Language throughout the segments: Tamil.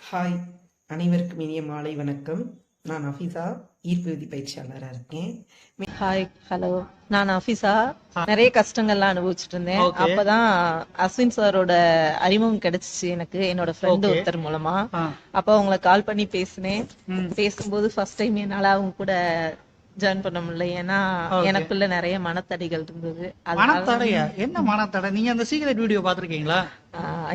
ஹாய், அனைவருக்கும் இனிய மாலை வணக்கம். நான் அஃபீஸா, ஈர்ப்பு விதி பயிற்சியாளராக இருக்கேன். Hi, hello. நான் அஃபீஸா. நிறைய கஷ்டங்கள்லாம் அனுபவிச்சுட்டு இருந்தேன். ஓகே. அப்பதான் அஸ்வின் சாரோட அறிமுகம் கிடைச்சிச்சு எனக்கு, என்னோட ஃப்ரெண்டு ஓகே. ஒருத்தர் மூலமா. ஆ. அப்ப அவங்கள கால் பண்ணி பேசினேன். ம். பேசும்போது ஃபர்ஸ்ட் டைம் என்னால அவங்க கூட ஜாயின் பண்ண முடியல. ஏன்னா ஓகே. எனக்குள்ள நிறைய மனத்தடிகள் இருந்தது. அதனால மனத்தடையா? என்ன மனத்தடை? நீங்க அந்த சீக்ரெட் வீடியோ பாத்திருக்கீங்களா?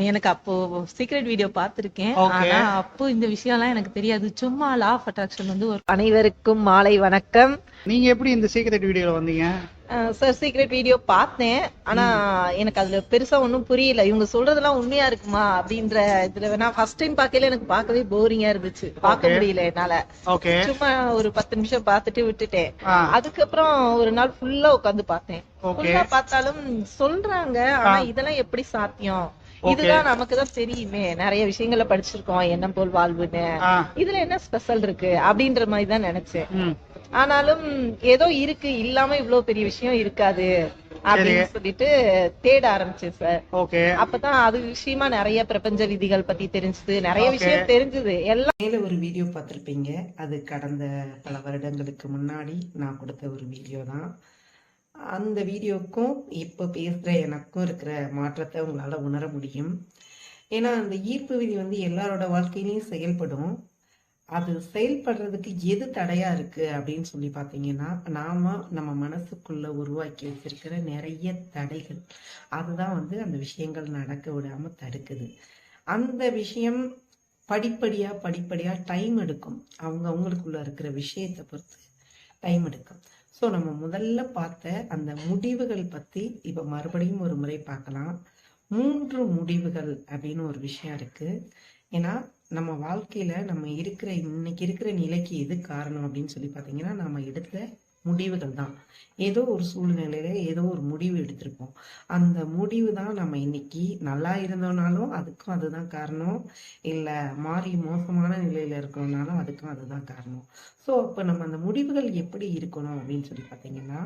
எனக்கு அப்போ சீக்ரெட் வீடியோ பார்த்திருக்கேன். ஓகே. ஆனா அப்போ இந்த விஷயம்லாம் எனக்கு தெரியாது. சும்மா லா ஆஃப் அட்ராக்ஷன் வந்து ஒரு அனைவருக்கும் மாலை வணக்கம். நீங்க எப்படி இந்த சீக்ரெட் வீடியோல வந்தீங்க? சார், சீக்ரெட் வீடியோ பார்த்தேன். ஆனா எனக்கு அதுல பெருசா ஒன்றும் புரியல. இவங்க சொல்றதெல்லாம் உண்மையா இருக்குமா அப்படின்ற இதுல நான் ஃபர்ஸ்ட் டைம் பார்க்கல, எனக்கு பார்க்கவே போரிங்கா இருந்துச்சு. பார்க்க முடியல என்னால. ஓகே. சும்மா ஒரு 10 நிமிஷம் பார்த்துட்டு விட்டுட்டேன். ஆ. அதுக்கப்புறம் ஒரு நாள் ஃபுல்லா உட்காந்து பார்த்தேன். ஓகே. ஃபுல்லா பார்த்தாலும் சொல்றாங்க, ஆனா இதெல்லாம் எப்படி சாத்தியம்? இதுதான் நமக்கு தான் தெரியுமே, நிறைய விஷயங்கள படிச்சிருக்கோம், எண்ணம் போல் வாழ்வுன்னு. ஆ. இதுல என்ன ஸ்பெஷல் இருக்கு அப்படின்ற மாதிரி தான் நினைச்சேன். ம். ஆனாலும் ஏதோ இருக்கு, இல்லாம இவ்வளவு பெரிய விஷயம் இருக்காது அப்படின்னு சொல்லிட்டு தேட ஆரம்பிச்சேன் சார். ஓகே. அப்பதான் அது விஷயமா நிறைய பிரபஞ்ச விதிகள் பத்தி தெரிஞ்சது, நிறைய Okay. விஷயம் தெரிஞ்சது. எல்லாம் மேலே ஒரு வீடியோ பார்த்துருப்பீங்க. அது கடந்த பல வருடங்களுக்கு முன்னாடி நான் கொடுத்த ஒரு வீடியோ தான். அந்த வீடியோக்கும் இப்போ பேசுகிற எனக்கும் இருக்கிற மாற்றத்தை உங்களால் உணர முடியும். ஏன்னா அந்த ஈர்ப்பு விதி வந்து எல்லாரோட வாழ்க்கையிலையும் செயல்படும். அது செயல்படுறதுக்கு எது தடையா இருக்கு அப்படின்னு சொல்லி பார்த்தீங்கன்னா, நம்ம மனசுக்குள்ள உருவாக்கி வச்சிருக்கிற நிறைய தடைகள். அதுதான் வந்து அந்த விஷயங்கள் நடக்க விடாம தடுக்குது. அந்த விஷயம் படிப்படியா டைம் எடுக்கும். அவங்களுக்குள்ள இருக்கிற விஷயத்தை பொறுத்து டைம் எடுக்கும். ஸோ நம்ம முதல்ல பார்த்த அந்த முடிவுகள் பத்தி இப்ப மறுபடியும் ஒரு முறை பார்க்கலாம். 3 முடிவுகள் அப்படின்னு ஒரு விஷயம் இருக்கு. ஏன்னா நம்ம வாழ்க்கையில இன்னைக்கு இருக்கிற நிலைக்கு எது காரணம் அப்படின்னு சொல்லி பார்த்தீங்கன்னா, நம்ம எடுத்த முடிவுகள் தான். ஏதோ ஒரு சூழ்நிலையில ஏதோ ஒரு முடிவு எடுத்திருப்போம். அந்த முடிவு தான் நம்ம இன்னைக்கு நல்லா இருந்தோம்னாலும் அதுக்கும் அதுதான் காரணம். இல்ல மாறி மோசமான நிலையில இருக்கோம்னாலும் அதுக்கும் அதுதான் காரணம். ஸோ அப்ப நம்ம அந்த முடிவுகள் எப்படி இருக்கணும் அப்படின்னு சொல்லி பார்த்தீங்கன்னா,